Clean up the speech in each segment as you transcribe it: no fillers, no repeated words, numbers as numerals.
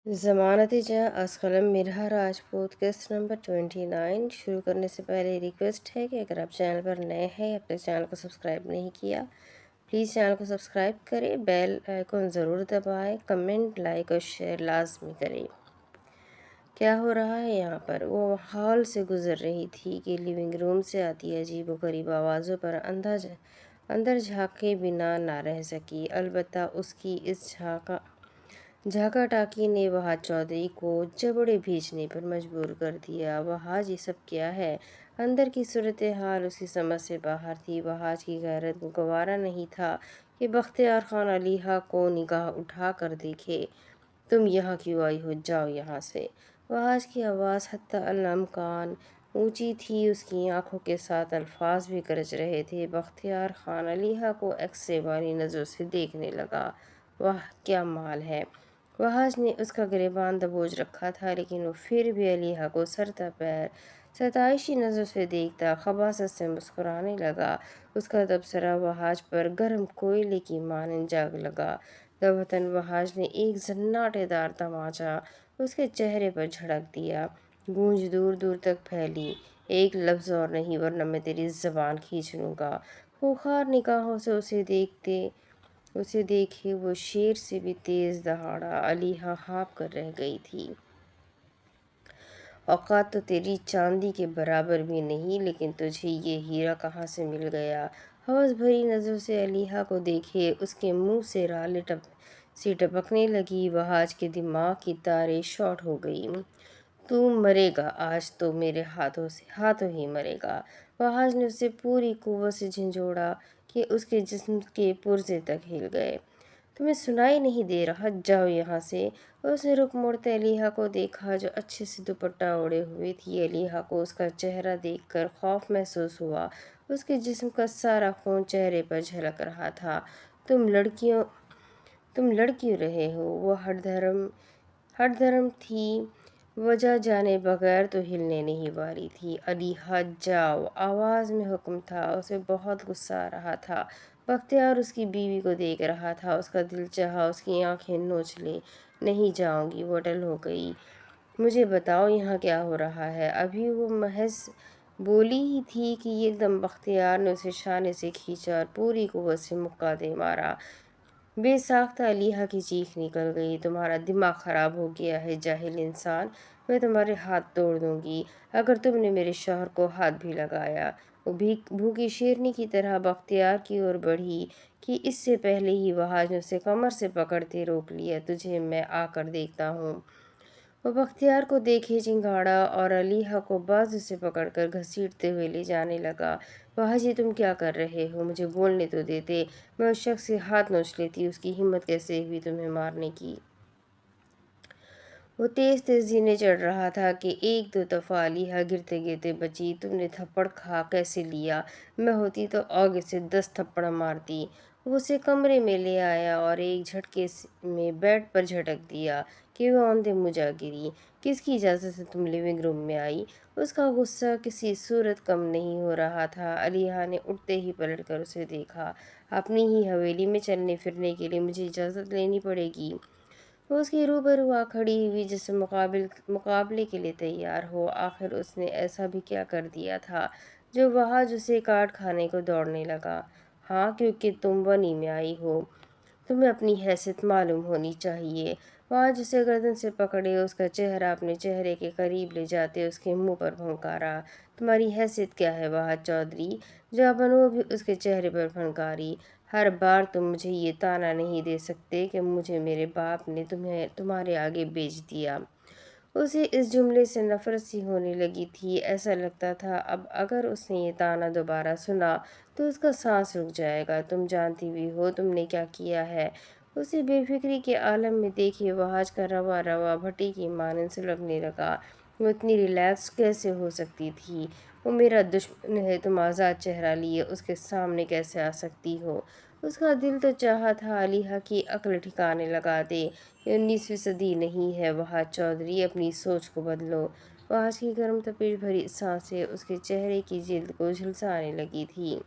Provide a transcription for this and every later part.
ज़मानत जहाँ आज कलम मिरहा राजपूत किस्त नंबर 29 शुरू करने से पहले रिक्वेस्ट है कि अगर आप चैनल पर नए हैं या अपने चैनल को सब्सक्राइब नहीं किया प्लीज़ चैनल को सब्सक्राइब करें, बेल आइकन ज़रूर दबाएं, कमेंट लाइक और शेयर लाजमी करें। क्या हो रहा है यहाँ पर? वो हॉल से गुजर रही थी कि लिविंग रूम से आती अजीबोगरीब आवाज़ों पर अंदर झांके बिना ना रह सकी। अलबत्ता उसकी इस झाका टाकी ने वहाज चौधरी को जबड़े भींचने पर मजबूर कर दिया। वहाज ये सब क्या है? अंदर की सूरत हाल उसकी समझ से बाहर थी। वहाज की गैरत को गवारा नहीं था कि बख्तियार खान अलीहा को निगाह उठा कर देखे। तुम यहाँ क्यों आई हो? जाओ यहाँ से। वहाज की आवाज़ हत्ता अल-अमकान ऊंची थी। उसकी आंखों के साथ अल्फाज भी गरज रहे थे। बख्तियार खान अलीहा को एक्सरे वाली नज़रों से देखने लगा। वाह क्या माल है! वहाज ने उसका गिरेबान दबोच रखा था, लेकिन वो फिर भी अलीहा को सरता पैर सताइशी नज़रों से देखता खबासत से मुस्कुराने लगा। उसका तबसरा वहाज पर गर्म कोयले की मानंद जाग लगा। दबतन वहाज ने एक जन्नाटेदार तमाचा उसके चेहरे पर झड़क दिया। गूंज दूर दूर तक फैली। एक लफ्ज़ और नहीं, वरना मैं तेरी ज़बान खींच लूँगा। खूंखार निगाहों से उसे देखे वो शेर से भी तेज दहाड़ा। अलीहा हाँप कर रह गई थी। औकात तो तेरी चांदी के बराबर भी नहीं, लेकिन तुझे ये हीरा कहाँ से मिल गया? हवस भरी नज़रों से अलीहा को देखे उसके मुंह से रालें सी टपकने लगी। वहाज के दिमाग की तारें शॉर्ट हो गई। तू मरेगा आज तो मेरे हाथों ही मरेगा। वहाज ने उसे पूरी कुव्वत से झंझोड़ा कि उसके जिस्म के पुर्जे तक हिल गए। तुम्हें सुनाई नहीं दे रहा? जाओ यहाँ से। उसने रुख मोड़ते अलीहा को देखा जो अच्छे से दुपट्टा ओढ़े हुए थी। अलीहा को उसका चेहरा देखकर खौफ महसूस हुआ। उसके जिस्म का सारा खून चेहरे पर झलक रहा था। तुम लड़ क्यों रहे हो? वो हठधर्म थी। वजह जाने बगैर तो हिलने नहीं वाली थी। अलीहा जाओ, आवाज़ में हुक्म था। उसे बहुत गुस्सा आ रहा था। बख्तियार उसकी बीवी को देख रहा था। उसका दिल चाहा उसकी आंखें नोच ले। नहीं जाऊंगी, वो अटल हो गई। मुझे बताओ यहाँ क्या हो रहा है? अभी वो महज बोली ही थी कि एकदम बख्तियार ने उसे शाने से खींचा और पूरी कुव्वत से मुक्का दे मारा। बेसाख्ता अलीहा की चीख निकल गई। तुम्हारा दिमाग खराब हो गया है जाहिल इंसान। मैं तुम्हारे हाथ तोड़ दूंगी अगर तुमने मेरे शौहर को हाथ भी लगाया। वो भूखी शेरनी की तरह बख्तियार की ओर बढ़ी कि इससे पहले ही वहाज ने उसे कमर से पकड़ते रोक लिया। तुझे मैं आकर देखता हूँ। वो बख्तियार को देखे चिंगाड़ा और अलीहा को बाजू से पकड़कर घसीटते हुए ले जाने लगा। बाजी तुम क्या कर रहे हो? मुझे बोलने तो देते। मैं उस शख्स से हाथ नोच लेती। उसकी हिम्मत कैसे हुई तुम्हें मारने की? वो तेज तेज जीने चढ़ रहा था कि एक दो दफ़ा अलीहा गिरते गिरते बची। तुमने थप्पड़ खा कैसे लिया? मैं होती तो आगे से 10 थप्पड़ मारती। वो उसे कमरे में ले आया और एक झटके में बेड पर झटक दिया कि वो औंधे मुँह जा गिरी। किसकी इजाज़त से तुम लिविंग रूम में आई? उसका गुस्सा किसी सूरत कम नहीं हो रहा था। अलीहा ने उठते ही पलट कर उसे देखा। अपनी ही हवेली में चलने फिरने के लिए मुझे इजाज़त लेनी पड़ेगी। वो उसके रूबरू आ खड़ी हुई जैसे मुकाबले के लिए तैयार हो। आखिर उसने ऐसा भी क्या कर दिया था जो वहाज उसे काट खाने को दौड़ने लगा? हाँ, क्योंकि तुम बनी में आई हो। तुम्हें अपनी हैसियत मालूम होनी चाहिए। वहाज उसे गर्दन से पकड़े उसका चेहरा अपने चेहरे के करीब ले जाते उसके मुंह पर फंकारा। तुम्हारी हैसियत क्या है वहाज चौधरी? जवाबन वो भी उसके चेहरे पर फनकारी। हर बार तुम मुझे ये ताना नहीं दे सकते कि मुझे मेरे बाप ने तुम्हारे आगे बेच दिया। उसे इस जुमले से नफरत सी होने लगी थी। ऐसा लगता था अब अगर उसने ये ताना दोबारा सुना तो उसका सांस रुक जाएगा। तुम जानती भी हो तुमने क्या किया है। उसे बेफिक्री के आलम में देखे वहाज का रवा रवा भट्टी की मानन सुलगने लगा। वो इतनी रिलैक्स कैसे हो सकती थी? वो मेरा दुश्मन है। तुम आज़ाद चेहरा लिए उसके सामने कैसे आ सकती हो? उसका दिल तो चाहा था अलीहा की अक्ल ठिकाने लगा दे। ये 19वीं सदी नहीं है वहाज चौधरी, अपनी सोच को बदलो। वहाज की गर्म तपिश भरी सांसें उसके चेहरे की जिल्द को झुलसाने लगी थी।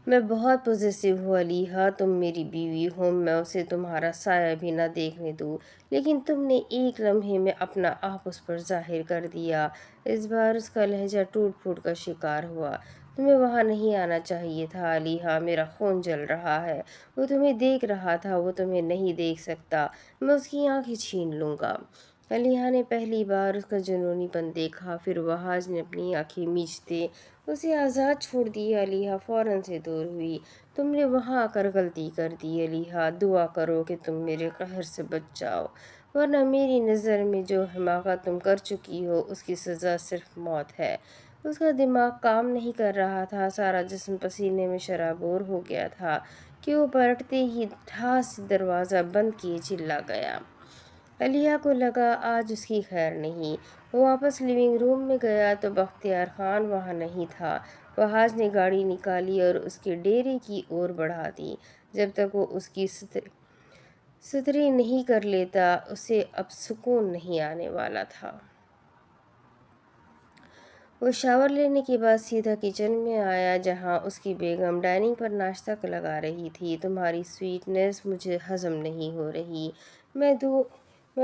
میں بہت پوزیسو ہوں علیحا، تم میری بیوی ہو، میں اسے تمہارا سایہ بھی نہ دیکھنے دوں، لیکن تم نے ایک لمحے میں اپنا آپ اس پر ظاہر کر دیا۔ اس بار اس کا لہجہ ٹوٹ پھوٹ کا شکار ہوا۔ تمہیں وہاں نہیں آنا چاہیے تھا علیحا، میرا خون جل رہا ہے۔ وہ تمہیں دیکھ رہا تھا، وہ تمہیں نہیں دیکھ سکتا، میں اس کی آنکھیں چھین لوں گا۔ علیحا نے پہلی بار اس کا جنونی پن دیکھا، پھر وہاج نے اپنی آنکھیں میچتے اسے آزاد چھوڑ دیا۔ علیحا فوراً سے دور ہوئی۔ تم نے وہاں آ کر غلطی کر دی علیحا، دعا کرو کہ تم میرے قہر سے بچ جاؤ، ورنہ میری نظر میں جو حماقت تم کر چکی ہو اس کی سزا صرف موت ہے۔ اس کا دماغ کام نہیں کر رہا تھا، سارا جسم پسینے میں شرابور ہو گیا تھا کہ وہ پلٹتے ہی ٹھاس دروازہ بند کیے چلا گیا۔ علیحا کو لگا آج اس کی خیر نہیں۔ وہ واپس لیونگ روم میں گیا تو بختیار خان وہاں نہیں تھا۔ وہاج نے گاڑی نکالی اور اس کے ڈیرے کی اور بڑھا دی۔ جب تک وہ اس کی ستری نہیں کر لیتا اسے اب سکون نہیں آنے والا تھا۔ وہ شاور لینے کے بعد سیدھا کچن میں آیا جہاں اس کی بیگم ڈائننگ پر ناشتہ لگا رہی تھی۔ تمہاری سویٹنس مجھے ہضم نہیں ہو رہی۔ میں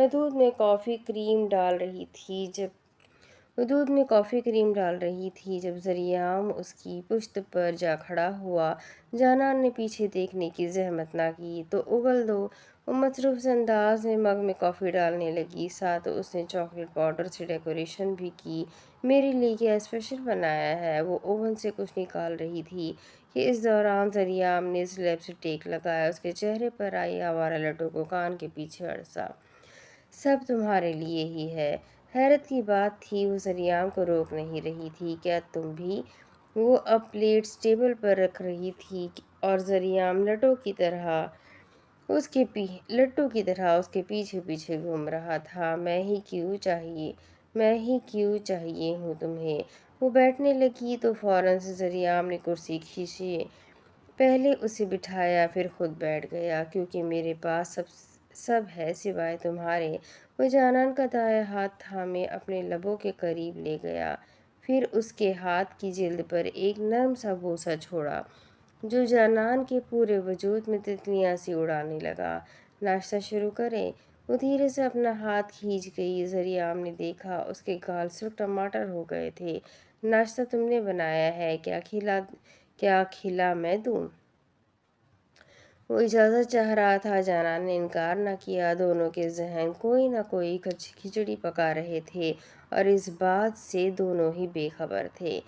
دودھ میں کافی کریم ڈال رہی تھی جب ذریعام اس کی پشت پر جا کھڑا ہوا۔ جانان نے پیچھے دیکھنے کی زحمت نہ کی۔ تو اگل دو۔ وہ مصروف انداز میں مگ میں کافی ڈالنے لگی، ساتھ اس نے چاکلیٹ پاؤڈر سے ڈیکوریشن بھی کی۔ میرے لیے کیا اسپیشل بنایا ہے؟ وہ اوون سے کچھ نکال رہی تھی کہ اس دوران ذریعام نے سلیب سے ٹیک لگایا۔ اس کے چہرے پر آئی آوارہ لٹو کو کان کے پیچھے اڑسا۔ سب تمہارے لیے ہی ہے۔ حیرت کی بات تھی وہ ذریعام کو روک نہیں رہی تھی۔ کیا تم بھی؟ وہ اب پلیٹس ٹیبل پر رکھ رہی تھی اور ذریعام لٹو کی طرح اس کے پیچھے پیچھے گھوم رہا تھا۔ میں ہی کیوں چاہیے ہوں تمہیں؟ وہ بیٹھنے لگی تو فوراً سے ذریعام نے کرسی کھینچی، پہلے اسے بٹھایا پھر خود بیٹھ گیا۔ کیونکہ میرے پاس سب ہے سوائے تمہارے۔ وہ جانان کا دایاں ہاتھ تھامے اپنے لبوں کے قریب لے گیا، پھر اس کے ہاتھ کی جلد پر ایک نرم سا بوسہ چھوڑا جو جانان کے پورے وجود میں تتلیاں سی اڑانے لگا۔ ناشتہ شروع کریں؟ وہ دھیرے سے اپنا ہاتھ کھینچ گئی۔ ذریعام نے دیکھا اس کے گال سرخ ٹماٹر ہو گئے تھے۔ ناشتہ تم نے بنایا ہے، کیا کھلا میں دوں؟ وہ اجازت چاہ رہا تھا، جانان نے انکار نہ کیا۔ دونوں کے ذہن کوئی نہ کوئی کھچڑی پکا رہے تھے اور اس بات سے دونوں ہی بے خبر تھے۔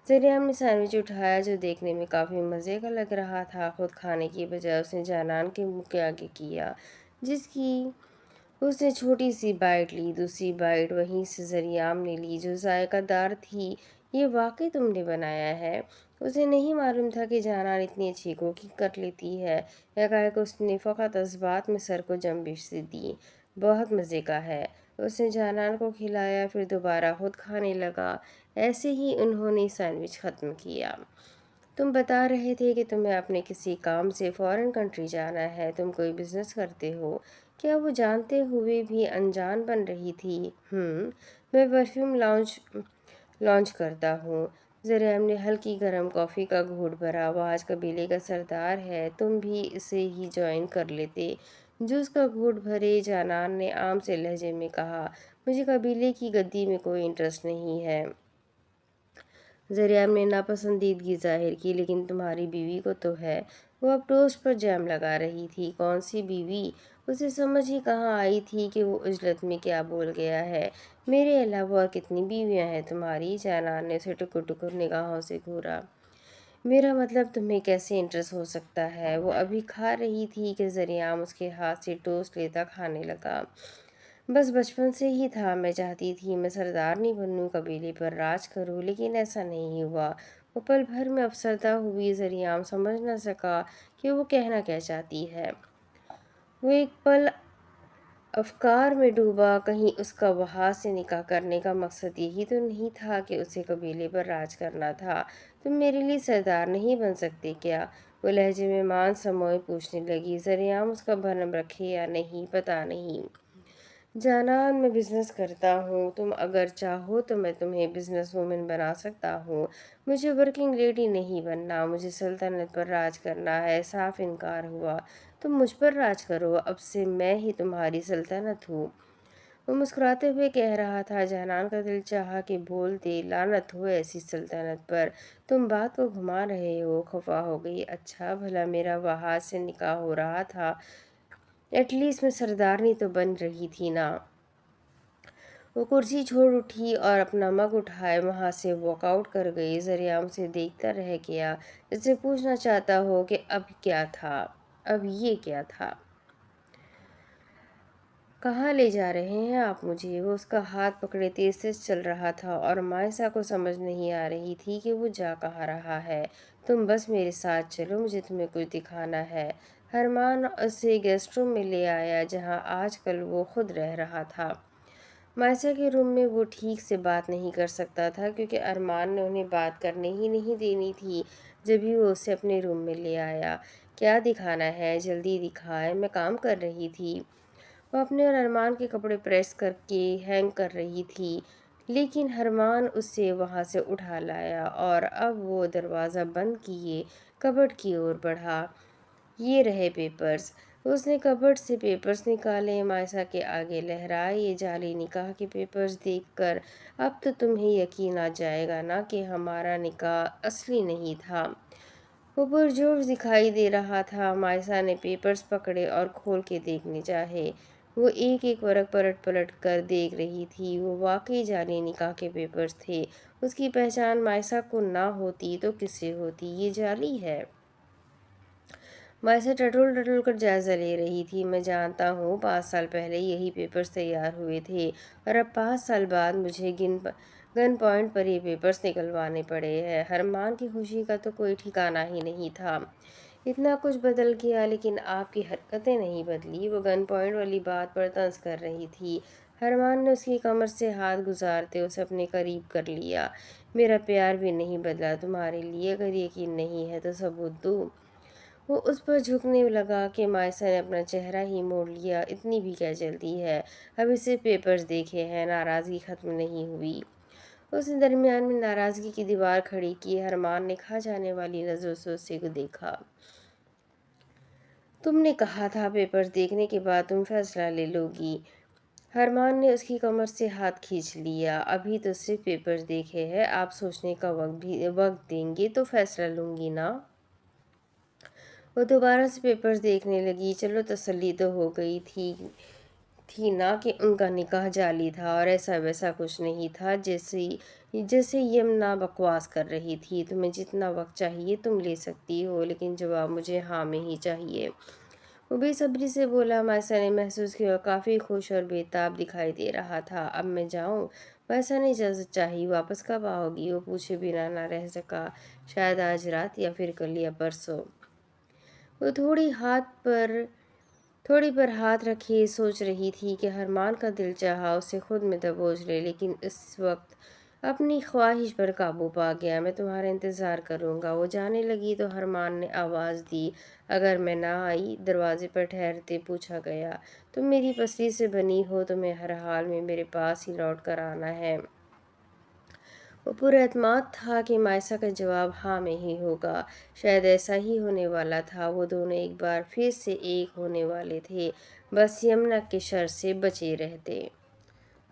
ذریعام نے سینڈوچ اٹھایا جو دیکھنے میں کافی مزے کا لگ رہا تھا۔ خود کھانے کی بجائے اس نے جانان کے منہ کے آگے کیا، جس کی اس نے چھوٹی سی بائٹ لی۔ دوسری بائٹ وہیں سے ذریعام نے لی جو ذائقہ دار تھی۔ یہ واقعی تم نے بنایا ہے؟ اسے نہیں معلوم تھا کہ جانان اتنی اچھی کوکنگ کر لیتی ہے۔ یکایک اس نے فقط اس بات میں سر کو جنبش سی دی۔ بہت مزے کا ہے۔ اس نے جانان کو کھلایا پھر دوبارہ خود کھانے لگا۔ ایسے ہی انہوں نے سینڈوچ ختم کیا۔ تم بتا رہے تھے کہ تمہیں اپنے کسی کام سے فارن کنٹری جانا ہے، تم کوئی بزنس کرتے ہو؟ کیا وہ جانتے ہوئے بھی انجان بن رہی تھی؟ میں پرفیوم لانچ کرتا ہوں۔ ذریعام نے ہلکی گرم کافی کا گھونٹ بھرا۔ وہ آج قبیلے کا سردار ہے، تم بھی اسے ہی جوائن کر لیتے۔ جوس کا گھونٹ بھرے جانان نے عام سے لہجے میں کہا، مجھے قبیلے کی گدی میں کوئی انٹرسٹ نہیں ہے۔ ذریعام نے ناپسندیدگی ظاہر کی، لیکن تمہاری بیوی کو تو ہے۔ وہ اب ٹوسٹ پر جیم لگا رہی تھی۔ کون سی بیوی؟ اسے سمجھ ہی کہاں آئی تھی کہ وہ عجلت میں کیا بول گیا ہے۔ میرے علاوہ اور کتنی بیویاں ہیں تمہاری؟ جانان نے اسے ٹکر ٹکر نگاہوں سے گھورا۔ میرا مطلب تمہیں کیسے انٹرسٹ ہو سکتا ہے؟ وہ ابھی کھا رہی تھی کہ ذریعام اس کے ہاتھ سے ٹوسٹ لیتا کھانے لگا۔ بس بچپن سے ہی تھا، میں چاہتی تھی میں سردارنی بنوں، قبیلے پر راج کروں، لیکن ایسا نہیں ہوا۔ وہ پل بھر میں افسردہ ہوئی۔ ذریعام سمجھ نہ سکا کہ وہ کہنا کیا چاہتی ہے۔ وہ ایک پل افکار میں ڈوبا، کہیں اس کا وہاں سے نکاح کرنے کا مقصد یہی تو نہیں تھا کہ اسے قبیلے پر راج کرنا تھا؟ تم میرے لیے سردار نہیں بن سکتے کیا؟ وہ لہجے میں مان سموئے پوچھنے لگی۔ ذریعام اس کا بھرم رکھے یا نہیں پتہ نہیں، जानान, मैं बिज़नेस करता हूँ। तुम अगर चाहो तो मैं तुम्हें बिज़नेस वूमन बना सकता हूँ। मुझे वर्किंग लेडी नहीं बनना, मुझे सल्तनत पर राज करना है। साफ इनकार हुआ। तुम मुझ पर राज करो, अब से मैं ही तुम्हारी सल्तनत हूँ। वो मुस्कुराते हुए कह रहा था। जहनान का दिल चाहा कि बोल दे, लानत हो ऐसी सल्तनत पर, तुम बात को घुमा रहे हो। खफा हो गई। अच्छा भला मेरा वहाँ से निकाह हो रहा था, एटलीस्ट मैं सरदारनी तो बन रही थी ना। वो कुर्सी छोड़ उठी और अपना मग उठाए वहां से वॉकआउट कर गई। जरिया उसे देखता रह गया, जैसे पूछना चाहता हो कि अब क्या था, अब ये क्या था। कहाँ ले जा रहे हैं आप मुझे? वो उसका हाथ पकड़े तेज तेज चल रहा था और मायसा को समझ नहीं आ रही थी कि वो जा कहाँ रहा है। तुम बस मेरे साथ चलो, मुझे तुम्हें कुछ दिखाना है। हरमान उसे गेस्ट रूम में ले आया जहाँ आजकल वो खुद रह रहा था। मायसा के रूम में वो ठीक से बात नहीं कर सकता था क्योंकि अरमान ने उन्हें बात करने ही नहीं देनी थी। जब भी वो उसे अपने रूम में ले आया। क्या दिखाना है, जल्दी दिखाए, मैं काम कर रही थी। वो अपने और अरमान के कपड़े प्रेस करके हैंग कर रही थी, लेकिन अरमान उसे वहां से उठा लाया और अब वो दरवाज़ा बंद किए कबर्ड की ओर बढ़ा। ये रहे पेपर्स। उसने कबर्ड से पेपर्स निकाले, मायसा के आगे लहराए। ये जाली निकाह के पेपर्स देखकर अब तो तुम्हें यकीन आ जाएगा ना कि हमारा निकाह असली नहीं था। वो पुरजोर दिखाई दे रहा था। मायसा ने पेपर्स पकड़े और खोल के देखने चाहे। वो एक एक वर्क पलट पलट कर देख रही थी। वो वाकई जाली निकाह के पेपर्स थे। उसकी पहचान मायसा को ना होती तो किससे होती? ये जाली है। मैं इसे टटोल टटोल कर जायज़ा ले रही थी। मैं जानता हूँ 5 साल पहले यही पेपर्स तैयार हुए थे और अब 5 साल बाद मुझे गन पॉइंट पर ये पेपर्स निकलवाने पड़े हैं। हरमान की खुशी का तो कोई ठिकाना ही नहीं था। इतना कुछ बदल गया लेकिन आपकी हरकतें नहीं बदली। वो गन पॉइंट वाली बात पर तंज कर रही थी। हरमान ने उसकी कमर से हाथ गुजारते उसे अपने करीब कर लिया। मेरा प्यार भी नहीं बदला तुम्हारे लिए, अगर यकीन नहीं है तो सबूत दूँ। वो उस पर झुकने लगा कि मायसा ने अपना चेहरा ही मोड़ लिया। इतनी भी क्या जल्दी है, अभी से पेपर्स देखे हैं, नाराज़गी ख़त्म नहीं हुई। उसने दरमियान में नाराज़गी की दीवार खड़ी की। हरमान ने खा जाने वाली नज़रों से उसे को देखा। तुमने कहा था पेपर्स देखने के बाद तुम फैसला ले लोगी। हरमान ने उसकी कमर से हाथ खींच लिया। अभी तो सिर्फ पेपर्स देखे हैं, आप सोचने का वक्त देंगे तो फैसला लूंगी ना। वो दोबारा से पेपर्स देखने लगी। चलो तसल्ली तो हो गई थी ना कि उनका निकाह जाली था और ऐसा वैसा कुछ नहीं था जैसे जैसे यमुना बकवास कर रही थी। तुम्हें जितना वक्त चाहिए तुम ले सकती हो, लेकिन जवाब मुझे हाँ में ही चाहिए। वो बेसब्री से बोला। मायसा ने महसूस किया काफ़ी खुश और बेताब दिखाई दे रहा था। अब मैं जाऊं? मायसा ने इजाज़त चाही। वापस कब आओगी? वो पूछे बिना ना रह सका। शायद आज रात या फिर कल या परसों। वो थोड़ी पर हाथ रखे सोच रही थी कि हरमान का दिल चाहा उसे खुद में दबोच ले, लेकिन इस वक्त अपनी ख्वाहिश पर काबू पा गया। मैं तुम्हारा इंतज़ार करूँगा। वो जाने लगी तो हरमान ने आवाज़ दी। अगर मैं ना आई? दरवाजे पर ठहरते पूछा गया। तुम मेरी पसली से बनी हो, तुम्हें हर हाल में मेरे पास ही लौट कर आना है। वो पुरएतमाद था कि मायसा का जवाब हाँ में ही होगा। शायद ऐसा ही होने वाला था। वो दोनों एक बार फिर से एक होने वाले थे, बस यमुना के शर से बचे रहते।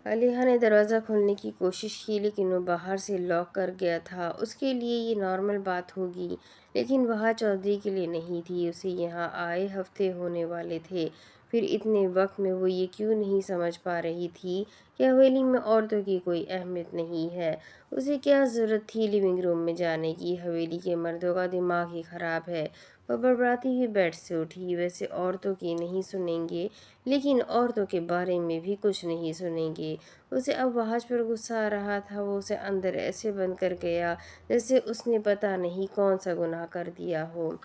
अलीहा ने दरवाज़ा खोलने की कोशिश की लेकिन वो बाहर से लॉक कर गया था। उसके लिए ये नॉर्मल बात होगी, लेकिन वहाँ चौधरी के लिए नहीं थी। उसे यहाँ आए हफ्ते होने वाले थे। फिर इतने वक्त में वो ये क्यों नहीं समझ पा रही थी कि हवेली में औरतों की कोई अहमियत नहीं है। उसे क्या ज़रूरत थी लिविंग रूम में जाने की? हवेली के मर्दों का दिमाग ही ख़राब है। वह बड़बड़ाती हुई बेड से उठी। वैसे औरतों की नहीं सुनेंगे, लेकिन औरतों के बारे में भी कुछ नहीं सुनेंगे। उसे अब वहाज पर गुस्सा आ रहा था। वो उसे अंदर ऐसे बंद कर गया जैसे उसने पता नहीं कौन सा गुनाह कर दिया हो।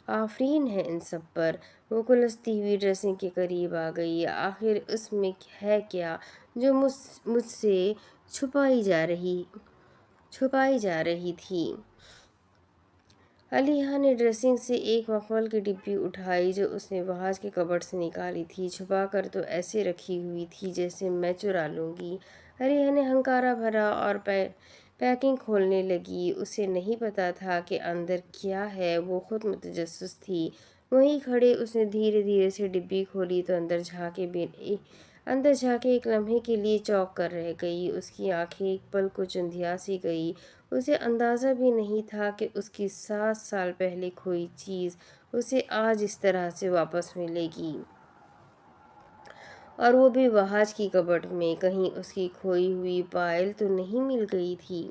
आफरीन है इन सब पर। वो कुलसती हुई ड्रेसिंग के करीब आ गई। आखिर उसमें है क्या जो मुझसे छुपाई जा रही छुपाई जा रही थी? अलीहा ने ड्रेसिंग से एक मखमल की डिब्बी उठाई जो उसने वहाज के कबर्ड से निकाली थी। छुपा कर तो ऐसे रखी हुई थी जैसे मैं चुरा लूँगी। अलीहा ने हंकारा भरा और पैकिंग खोलने लगी। उसे नहीं पता था कि अंदर क्या है, वो खुद मुतजस्सिस थी। वहीं खड़े उसने धीरे धीरे से डिब्बी खोली तो अंदर झाँके एक लम्हे के लिए चौंक कर रह गई। उसकी आंखें एक पल को चुंधिया सी गई। उसे अंदाज़ा भी नहीं था कि उसकी 7 साल पहले खोई चीज़ उसे आज इस तरह से वापस मिलेगी, और वो भी वहाज की कबर्ड में। कहीं उसकी खोई हुई पायल तो नहीं मिल गई थी।